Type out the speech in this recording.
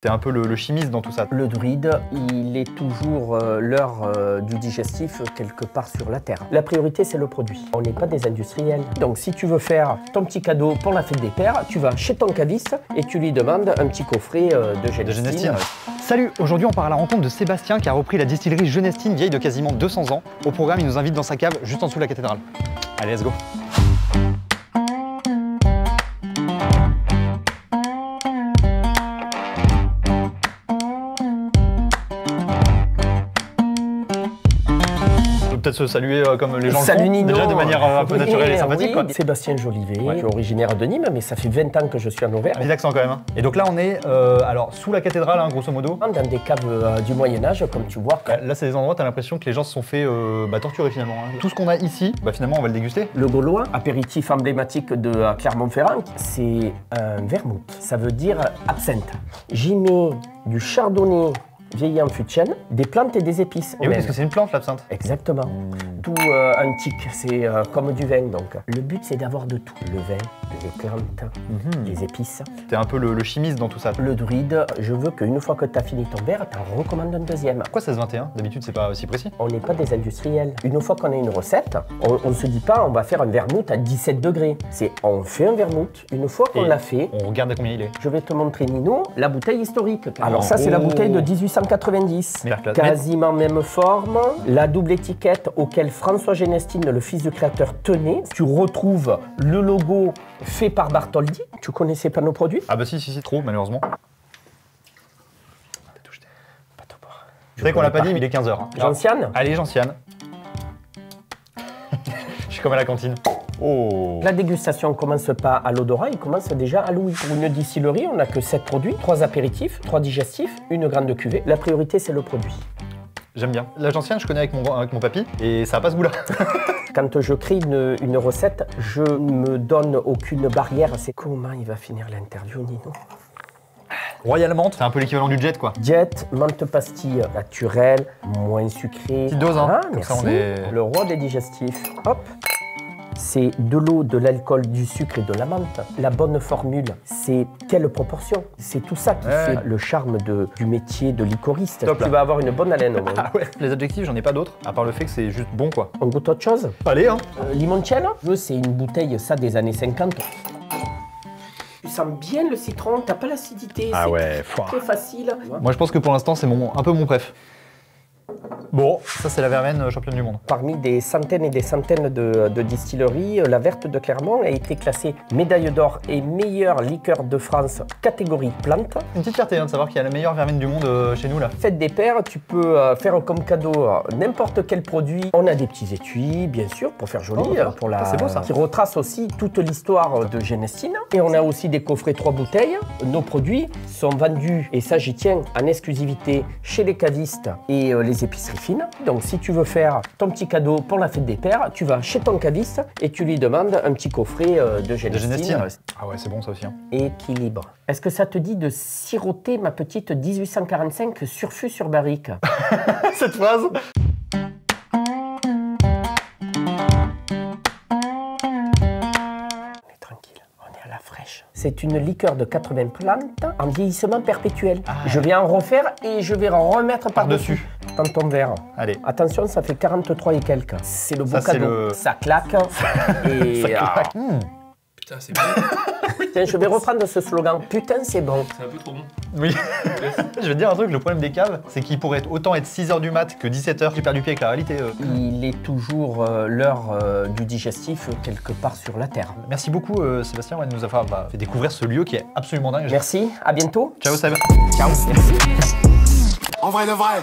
T'es un peu le chimiste dans tout ça. Le druide, il est toujours l'heure du digestif quelque part sur la Terre. La priorité, c'est le produit. On n'est pas des industriels. Donc si tu veux faire ton petit cadeau pour la fête des pères, tu vas chez ton caviste et tu lui demandes un petit coffret de Genestine. Salut, aujourd'hui on part à la rencontre de Sébastien qui a repris la distillerie Genestine, vieille de quasiment 200 ans. Au programme, il nous invite dans sa cave juste en dessous de la cathédrale. Allez, let's go. Peut-être se saluer comme les gens le font, Nino. Déjà de manière un peu naturelle et sympathique. Oui. Sébastien Jolivet, je suis originaire de Nîmes, mais ça fait 20 ans que je suis en Auvergne. Petit accent quand même. Hein. Et donc là on est alors sous la cathédrale, hein, grosso modo. Dans des caves du Moyen-Âge, comme tu vois. Là c'est des endroits, t'as l'impression que les gens se sont fait torturer finalement. Hein. Tout ce qu'on a ici, finalement on va le déguster. Le Gaulois, apéritif emblématique de Clermont-Ferrand, c'est un vermouth. Ça veut dire absinthe. J'y mets du chardonnay vieilli en fût de chêne, des plantes et des épices. Et oui, parce que c'est une plante l'absinthe. Exactement. Tout un tic, c'est comme du vin donc. Le but c'est d'avoir de tout. Le vin, les plantes, les épices. T'es un peu le chimiste dans tout ça. Le druide, je veux qu'une fois que tu as fini ton verre, t'en recommandes un deuxième. Pourquoi 16-21? D'habitude c'est pas aussi précis. On n'est pas des industriels. Une fois qu'on a une recette, on ne se dit pas on va faire un vermouth à 17 degrés. C'est on fait un vermouth, une fois qu'on l'a fait. On regarde à combien il est. Je vais te montrer Nino, la bouteille historique. Alors ça c'est la bouteille de 1890. Quasiment même forme. La double étiquette auquel François Genestine, le fils du créateur, tenait. Tu retrouves le logo fait par Bartholdi. Tu connaissais pas nos produits? Ah bah si, trop malheureusement. C'est vrai qu'on l'a pas dit, mais il est 15h. Hein. Gentiane? Allez, Gentiane. Je suis comme à la cantine. Oh. La dégustation ne commence pas à l'odorat, il commence déjà à l'ouïe. Pour une distillerie, on n'a que 7 produits, 3 apéritifs, 3 digestifs, une grande cuvée. La priorité, c'est le produit. J'aime bien. La Gentiane, je connais avec mon papy, et ça a pas ce goût-là. Quand je crée une recette, je ne me donne aucune barrière. C'est comment il va finir l'interview, Nino? Royal menthe, c'est un peu l'équivalent du jet, quoi. Jet, menthe pastille naturelle, moins sucrée. Petite dose, hein. Comme merci. Ça, on est... Le roi des digestifs. Hop. C'est de l'eau, de l'alcool, du sucre et de la menthe. La bonne formule, c'est quelle proportion? C'est tout ça qui fait le charme du métier de liquoriste. Top, tu vas avoir une bonne haleine. Ah ouais. Les adjectifs, j'en ai pas d'autres, à part le fait que c'est juste bon, quoi. On goûte autre chose? Allez, hein. Limoncello, c'est une bouteille, ça, des années 50. Tu sens bien le citron, t'as pas l'acidité, c'est très facile. Moi, je pense que pour l'instant, c'est un peu mon préf. Bon, ça c'est la verveine championne du monde. Parmi des centaines et des centaines de distilleries, la Verte de Clermont a été classée médaille d'or et meilleure liqueur de France catégorie plante. Une petite fierté de savoir qu'il y a la meilleure verveine du monde chez nous là. Fête des pères, tu peux faire comme cadeau n'importe quel produit. On a des petits étuis, bien sûr, pour faire joli, c'est beau ça. Qui retrace aussi toute l'histoire de Genestine. Et on a aussi des coffrets 3 bouteilles. Nos produits sont vendus, et ça j'y tiens, en exclusivité chez les cavistes et les épiceries fines. Donc si tu veux faire ton petit cadeau pour la fête des pères, tu vas chez ton caviste et tu lui demandes un petit coffret de Genestine. Ah ouais, c'est bon ça aussi. Hein. Équilibre. Est-ce que ça te dit de siroter ma petite 1845 sur fût sur barrique? Cette phrase. C'est une liqueur de 80 plantes en vieillissement perpétuel. Je vais en refaire et je vais en remettre par-dessus dans ton verre. Allez. Attention, ça fait 43 et quelques. C'est le beau cadeau. Ça claque. Et ça claque. Putain, c'est bon. Tiens, je vais reprendre ce slogan. Putain, c'est bon. C'est un peu trop bon. Oui. Je vais te dire un truc, le problème des caves, c'est qu'il pourrait autant être 6h du mat que 17h. J'ai perdu pied avec la réalité. Il est toujours l'heure du digestif quelque part sur la Terre. Merci beaucoup Sébastien de nous avoir fait découvrir ce lieu qui est absolument dingue. Merci, à bientôt. Ciao Seb. Ciao. Merci. En vrai de vrai.